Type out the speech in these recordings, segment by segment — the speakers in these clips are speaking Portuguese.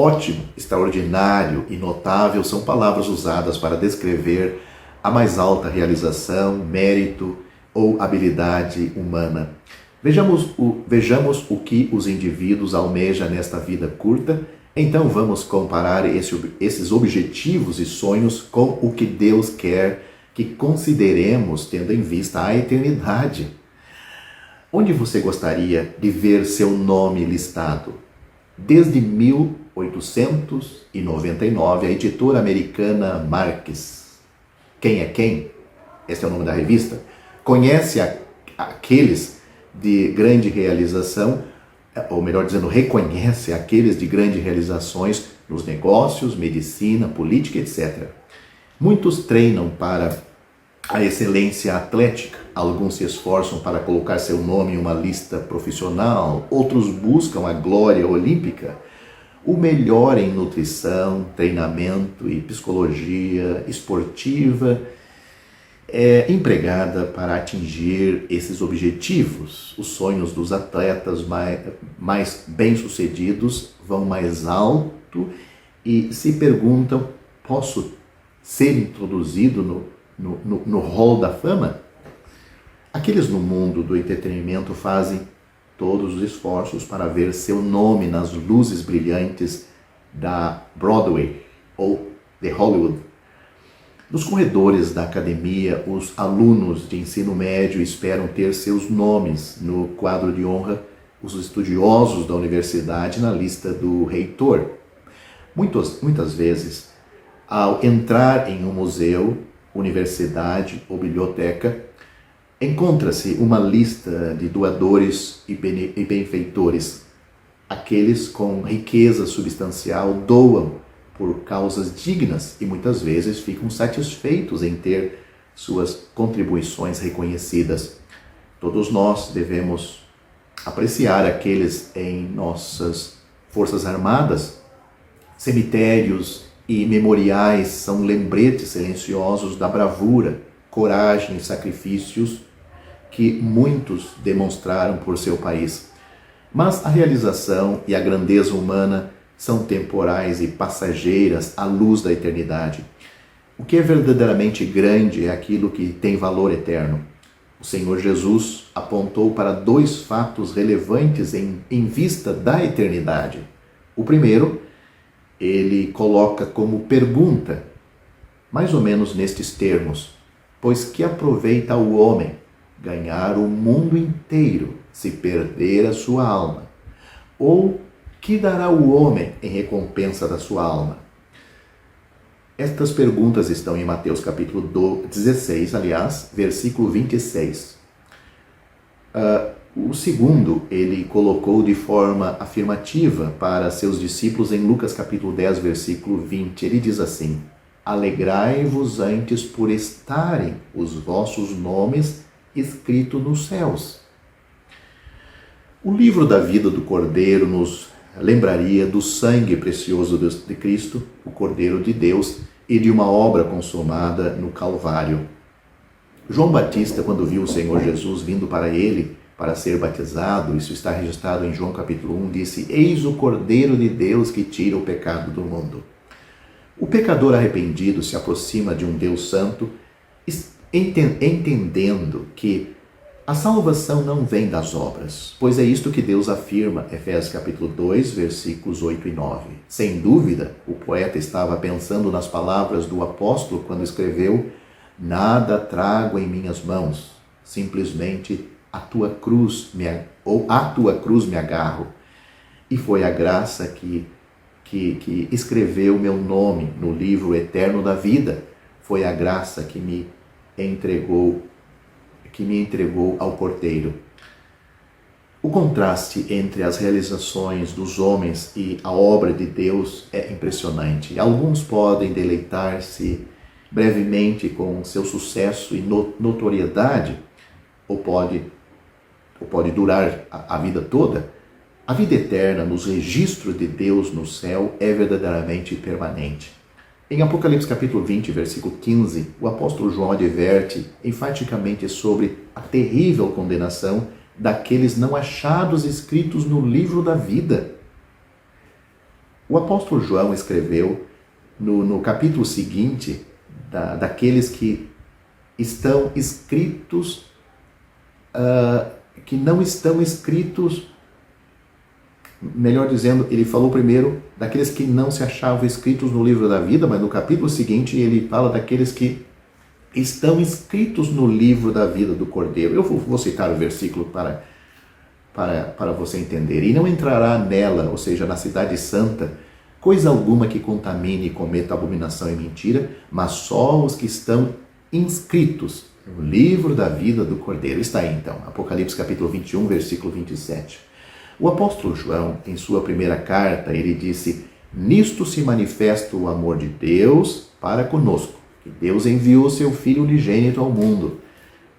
Ótimo, extraordinário e notável são palavras usadas para descrever a mais alta realização, mérito ou habilidade humana. Vejamos o que os indivíduos almejam nesta vida curta. Então vamos comparar esses objetivos e sonhos com o que Deus quer que consideremos tendo em vista a eternidade. Onde você gostaria de ver seu nome listado? Desde 1899, a editora americana Marques, Quem é Quem? Esse é o nome da revista. Conhece aqueles de grande realização, ou melhor dizendo, reconhece aqueles de grandes realizações nos negócios, medicina, política, etc. Muitos treinam para a excelência atlética, alguns se esforçam para colocar seu nome em uma lista profissional, outros buscam a glória olímpica, o melhor em nutrição, treinamento e psicologia esportiva é empregada para atingir esses objetivos. Os sonhos dos atletas mais bem-sucedidos vão mais alto e se perguntam: posso ser introduzido no hall da fama? Aqueles no mundo do entretenimento fazem todos os esforços para ver seu nome nas luzes brilhantes da Broadway ou de Hollywood. Nos corredores da academia, os alunos de ensino médio esperam ter seus nomes no quadro de honra, os estudiosos da universidade na lista do reitor. Muitas vezes, ao entrar em um museu, universidade ou biblioteca, encontra-se uma lista de doadores e benfeitores. Aqueles com riqueza substancial doam por causas dignas e muitas vezes ficam satisfeitos em ter suas contribuições reconhecidas. Todos nós devemos apreciar aqueles em nossas forças armadas. Cemitérios e memoriais são lembretes silenciosos da bravura, coragem e sacrifícios que muitos demonstraram por seu país. Mas a realização e a grandeza humana são temporais e passageiras à luz da eternidade. O que é verdadeiramente grande é aquilo que tem valor eterno. O Senhor Jesus apontou para dois fatos relevantes em vista da eternidade. O primeiro, ele coloca como pergunta, mais ou menos nestes termos: pois que aproveita o homem ganhar o mundo inteiro se perder a sua alma? Ou que dará o homem em recompensa da sua alma? Estas perguntas estão em Mateus capítulo 16, versículo 26. O segundo, ele colocou de forma afirmativa para seus discípulos em Lucas capítulo 10, versículo 20. Ele diz assim: alegrai-vos antes por estarem os vossos nomes escritos nos céus. O livro da vida do Cordeiro nos lembraria do sangue precioso de Cristo, o Cordeiro de Deus, e de uma obra consumada no Calvário. João Batista, quando viu o Senhor Jesus vindo para ele para ser batizado, isso está registrado em João capítulo 1, disse: eis o Cordeiro de Deus que tira o pecado do mundo. O pecador arrependido se aproxima de um Deus santo, entendendo que a salvação não vem das obras, pois é isto que Deus afirma, Efésios capítulo 2, versículos 8 e 9. Sem dúvida, o poeta estava pensando nas palavras do apóstolo quando escreveu: nada trago em minhas mãos, simplesmente a tua cruz me agarro. E foi a graça que escreveu meu nome no livro eterno da vida. Foi a graça que me entregou ao Cordeiro. O contraste entre as realizações dos homens e a obra de Deus é impressionante. Alguns podem deleitar-se brevemente com seu sucesso e notoriedade, ou pode durar a vida toda. A vida eterna nos registros de Deus no céu é verdadeiramente permanente. Em Apocalipse capítulo 20, versículo 15, o apóstolo João adverte enfaticamente sobre a terrível condenação daqueles não achados escritos no livro da vida. O apóstolo João escreveu no capítulo seguinte daqueles que estão escritos, que não estão escritos, melhor dizendo, ele falou primeiro daqueles que não se achavam escritos no livro da vida, mas no capítulo seguinte ele fala daqueles que estão escritos no livro da vida do Cordeiro. Eu vou citar o versículo para você entender. E não entrará nela, ou seja, na cidade santa, coisa alguma que contamine e cometa abominação e mentira, mas só os que estão inscritos no livro da vida do Cordeiro. Está aí então, Apocalipse capítulo 21, versículo 27. O apóstolo João, em sua primeira carta, ele disse: nisto se manifesta o amor de Deus para conosco, que Deus enviou seu Filho unigênito ao mundo,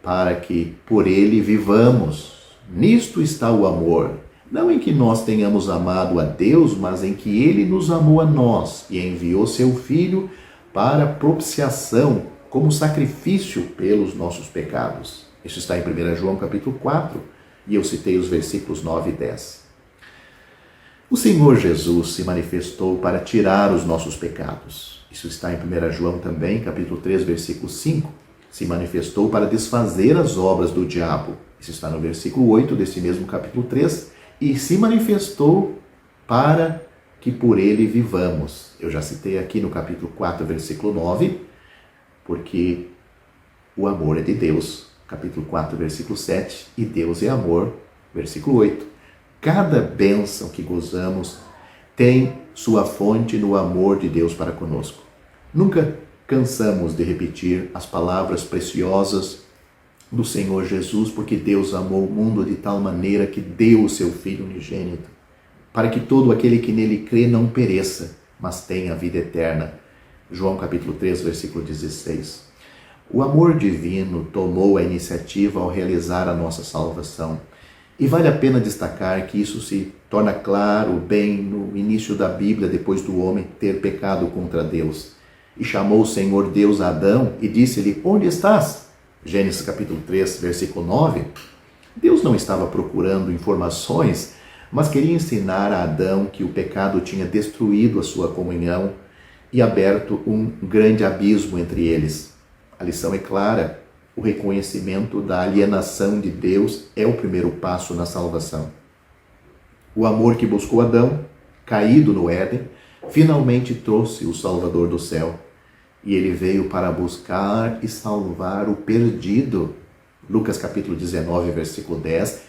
para que por ele vivamos. Nisto está o amor, não em que nós tenhamos amado a Deus, mas em que ele nos amou a nós e enviou seu Filho para propiciação, como sacrifício pelos nossos pecados. Isso está em 1 João capítulo 4, e eu citei os versículos 9 e 10. O Senhor Jesus se manifestou para tirar os nossos pecados. Isso está em 1 João também, capítulo 3, versículo 5. Se manifestou para desfazer as obras do diabo. Isso está no versículo 8 desse mesmo capítulo 3. E se manifestou para que por ele vivamos. Eu já citei aqui no capítulo 4, versículo 9, porque o amor é de Deus. Capítulo 4, versículo 7. E Deus é amor. Versículo 8. Cada bênção que gozamos tem sua fonte no amor de Deus para conosco. Nunca cansamos de repetir as palavras preciosas do Senhor Jesus, porque Deus amou o mundo de tal maneira que deu o seu Filho unigênito, para que todo aquele que nele crê não pereça, mas tenha a vida eterna. João capítulo 3, versículo 16. O amor divino tomou a iniciativa ao realizar a nossa salvação. E vale a pena destacar que isso se torna claro bem no início da Bíblia, depois do homem ter pecado contra Deus. E chamou o Senhor Deus a Adão e disse-lhe: onde estás? Gênesis capítulo 3, versículo 9. Deus não estava procurando informações, mas queria ensinar a Adão que o pecado tinha destruído a sua comunhão e aberto um grande abismo entre eles. A lição é clara: o reconhecimento da alienação de Deus é o primeiro passo na salvação. O amor que buscou Adão, caído no Éden, finalmente trouxe o Salvador do céu. E ele veio para buscar e salvar o perdido. Lucas capítulo 19, versículo 10.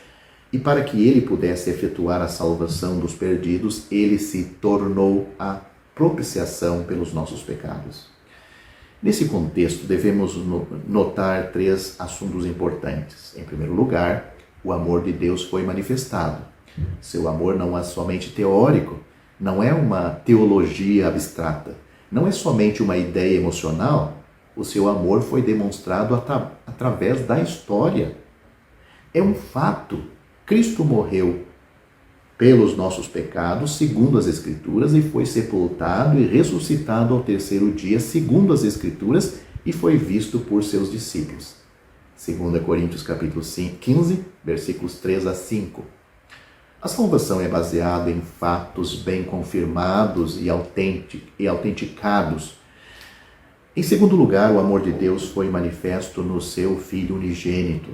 E para que ele pudesse efetuar a salvação dos perdidos, ele se tornou a propiciação pelos nossos pecados. Nesse contexto, devemos notar 3 assuntos importantes. Em primeiro lugar, o amor de Deus foi manifestado. Seu amor não é somente teórico, não é uma teologia abstrata, não é somente uma ideia emocional. O seu amor foi demonstrado através da história. É um fato. Cristo morreu pelos nossos pecados, segundo as Escrituras, e foi sepultado e ressuscitado ao terceiro dia, segundo as Escrituras, e foi visto por seus discípulos. 2 Coríntios capítulo 15, versículos 3 a 5. A salvação é baseada em fatos bem confirmados e autenticados. Em segundo lugar, o amor de Deus foi manifesto no seu Filho unigênito.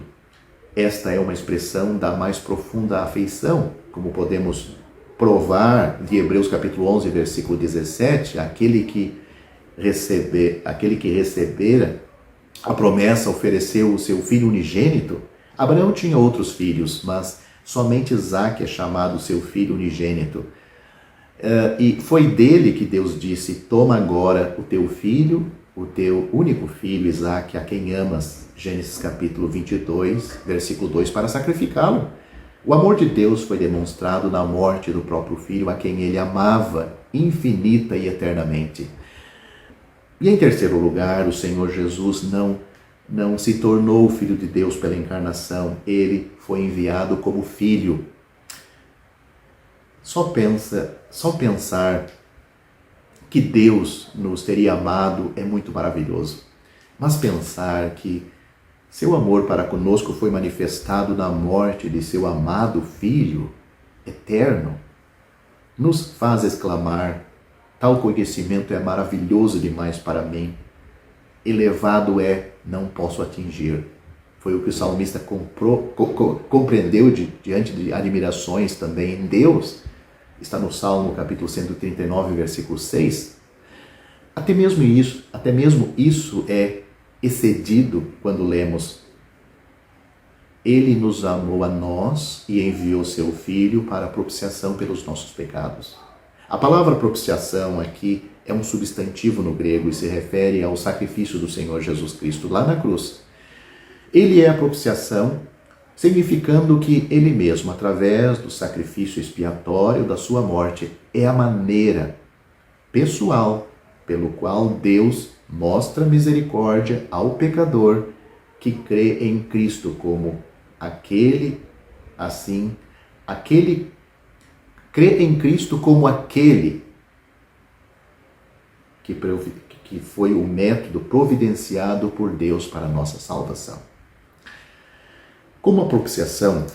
Esta é uma expressão da mais profunda afeição, como podemos provar de Hebreus capítulo 11, versículo 17, aquele que recebera a promessa ofereceu o seu filho unigênito. Abraão tinha outros filhos, mas somente Isaque é chamado seu filho unigênito. E foi dele que Deus disse: toma agora o teu filho, o teu único filho, Isaque, a quem amas. Gênesis capítulo 22, versículo 2, para sacrificá-lo. O amor de Deus foi demonstrado na morte do próprio Filho, a quem ele amava infinita e eternamente. E em terceiro lugar, o Senhor Jesus não se tornou Filho de Deus pela encarnação, ele foi enviado como Filho. Só pensar que Deus nos teria amado é muito maravilhoso. Mas pensar que seu amor para conosco foi manifestado na morte de seu amado Filho eterno nos faz exclamar: Tal conhecimento é maravilhoso demais para mim. Elevado é, não posso atingir. Foi o que o salmista compreendeu diante de admirações também em Deus. Está no Salmo capítulo 139, versículo 6. Até mesmo isso é excedido quando lemos: Ele nos amou a nós e enviou seu Filho para a propiciação pelos nossos pecados. A palavra propiciação aqui é um substantivo no grego e se refere ao sacrifício do Senhor Jesus Cristo lá na cruz. Ele é a propiciação, significando que Ele mesmo, através do sacrifício expiatório da sua morte, é a maneira pessoal pelo qual Deus mostra misericórdia ao pecador que crê em Cristo como crê em Cristo como aquele que foi o método providenciado por Deus para a nossa salvação. Como a propiciação,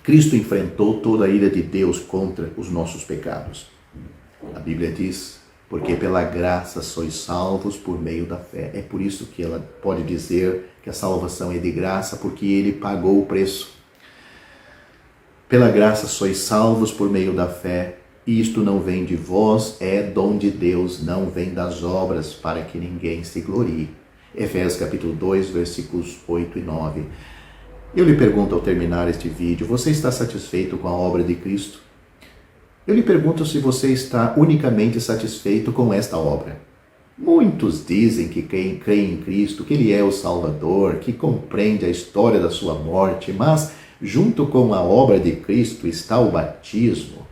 Cristo enfrentou toda a ira de Deus contra os nossos pecados. A Bíblia diz: porque pela graça sois salvos por meio da fé. É por isso que ela pode dizer que a salvação é de graça, porque Ele pagou o preço. Pela graça sois salvos por meio da fé. Isto não vem de vós, é dom de Deus, não vem das obras, para que ninguém se glorie. Efésios capítulo 2, versículos 8 e 9. Eu lhe pergunto ao terminar este vídeo: você está satisfeito com a obra de Cristo? Eu lhe pergunto se você está unicamente satisfeito com esta obra. Muitos dizem que creem em Cristo, que Ele é o Salvador, que compreende a história da sua morte, mas junto com a obra de Cristo está o batismo,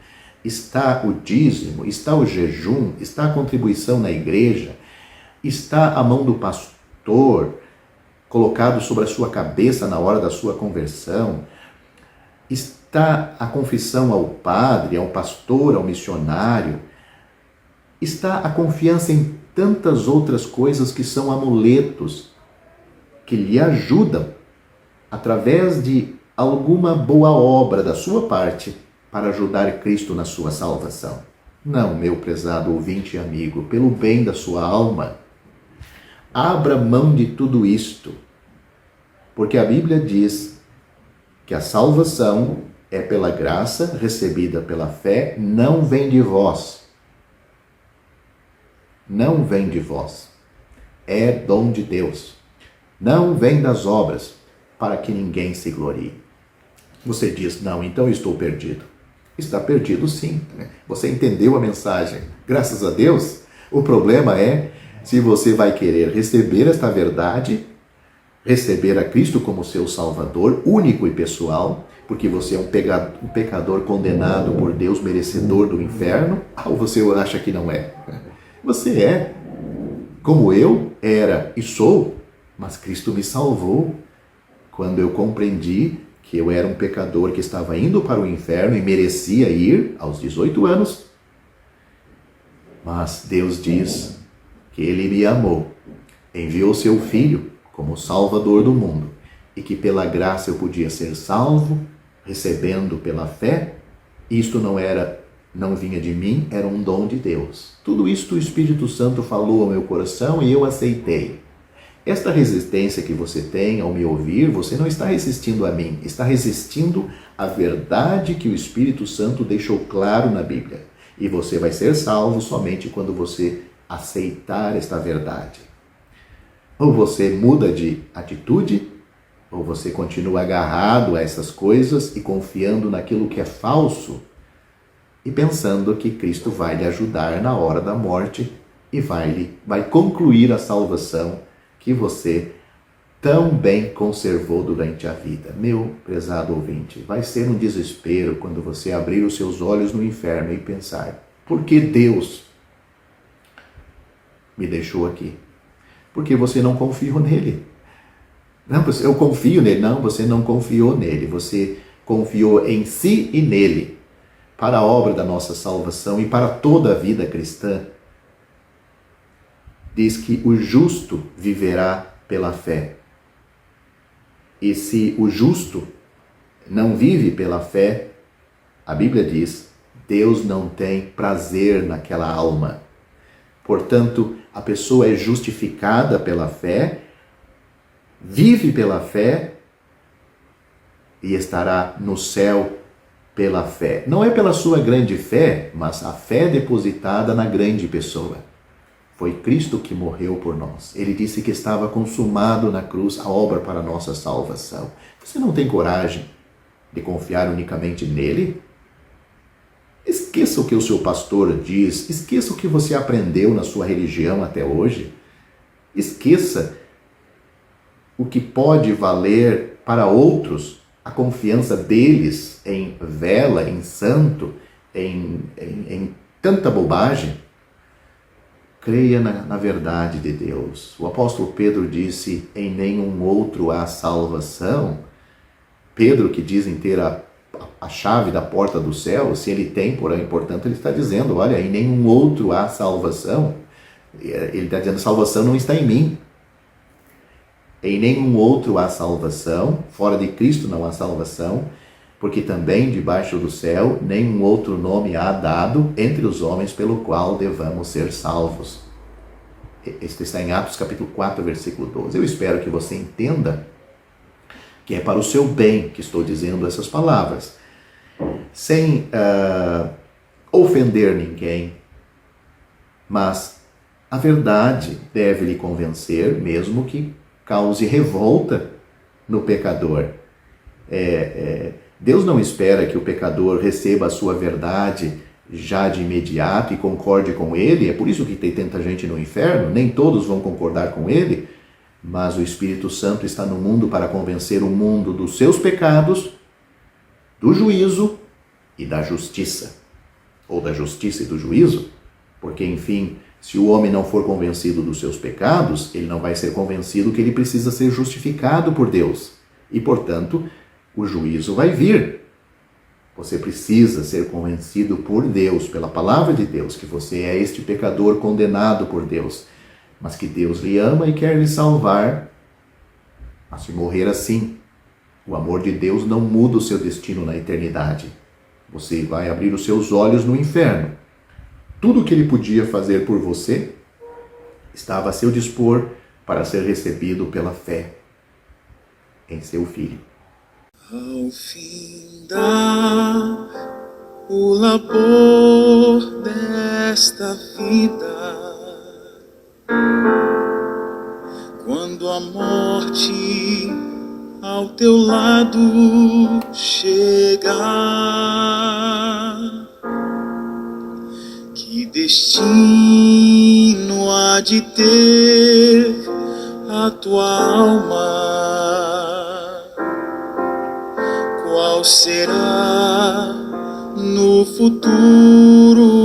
está o dízimo, está o jejum, está a contribuição na igreja, está a mão do pastor colocado sobre a sua cabeça na hora da sua conversão, está a confissão ao padre, ao pastor, ao missionário, está a confiança em tantas outras coisas que são amuletos, que lhe ajudam, através de alguma boa obra da sua parte, para ajudar Cristo na sua salvação. Não, meu prezado ouvinte e amigo, pelo bem da sua alma, abra mão de tudo isto, porque a Bíblia diz que a salvação é pela graça, recebida pela fé, não vem de vós. Não vem de vós. É dom de Deus. Não vem das obras, para que ninguém se glorie. Você diz: não, então eu estou perdido. Está perdido sim. Você entendeu a mensagem. Graças a Deus. O problema é se você vai querer receber esta verdade, receber a Cristo como seu Salvador, único e pessoal, porque você é um pecador condenado por Deus, merecedor do inferno, ou você acha que não é? Você é, como eu era e sou, mas Cristo me salvou quando eu compreendi que eu era um pecador que estava indo para o inferno e merecia ir aos 18 anos. Mas Deus diz que Ele me amou, enviou seu Filho como Salvador do mundo e que pela graça eu podia ser salvo, recebendo pela fé. Isto não vinha de mim, era um dom de Deus. Tudo isto o Espírito Santo falou ao meu coração e eu aceitei. Esta resistência que você tem ao me ouvir, você não está resistindo a mim, está resistindo à verdade que o Espírito Santo deixou claro na Bíblia. E você vai ser salvo somente quando você aceitar esta verdade. Ou você muda de atitude, ou você continua agarrado a essas coisas e confiando naquilo que é falso e pensando que Cristo vai lhe ajudar na hora da morte e vai concluir a salvação que você tão bem conservou durante a vida. Meu prezado ouvinte, vai ser um desespero quando você abrir os seus olhos no inferno e pensar: por que Deus me deixou aqui? Porque você não confiou nele. Não, eu confio nele. Não, você não confiou nele. Você confiou em si e nele, para a obra da nossa salvação e para toda a vida cristã. Diz que o justo viverá pela fé. E se o justo não vive pela fé, a Bíblia diz: Deus não tem prazer naquela alma. Portanto, a pessoa é justificada pela fé, vive pela fé e estará no céu pela fé. Não é pela sua grande fé, mas a fé depositada na grande pessoa. Foi Cristo que morreu por nós. Ele disse que estava consumado na cruz a obra para a nossa salvação. Você não tem coragem de confiar unicamente nele? Esqueça o que o seu pastor diz, esqueça o que você aprendeu na sua religião até hoje. Esqueça o que pode valer para outros a confiança deles em vela, em santo, em tanta bobagem. Creia na verdade de Deus. O apóstolo Pedro disse, em nenhum outro há salvação. Pedro, que dizem ter a chave da porta do céu, se ele tem, portanto, ele está dizendo, olha, em nenhum outro há salvação. Ele está dizendo, salvação não está em mim. Em nenhum outro há salvação, fora de Cristo não há salvação, porque também debaixo do céu nenhum outro nome há dado entre os homens pelo qual devamos ser salvos. Este está em Atos capítulo 4, versículo 12. Eu espero que você entenda que é para o seu bem que estou dizendo essas palavras, sem ofender ninguém, mas a verdade deve lhe convencer, mesmo que cause revolta no pecador. Deus não espera que o pecador receba a sua verdade já de imediato e concorde com ele, é por isso que tem tanta gente no inferno, nem todos vão concordar com ele, mas o Espírito Santo está no mundo para convencer o mundo dos seus pecados, do juízo e da justiça. Ou da justiça e do juízo, porque, enfim, se o homem não for convencido dos seus pecados, ele não vai ser convencido que ele precisa ser justificado por Deus. E, portanto, o juízo vai vir. Você precisa ser convencido por Deus, pela palavra de Deus, que você é este pecador condenado por Deus, mas que Deus lhe ama e quer lhe salvar, a se morrer assim. O amor de Deus não muda o seu destino na eternidade. Você vai abrir os seus olhos no inferno. Tudo o que ele podia fazer por você estava a seu dispor para ser recebido pela fé em seu Filho. Ao findar o labor desta vida, quando a morte ao teu lado chegar, que destino há de ter a tua alma? Qual será no futuro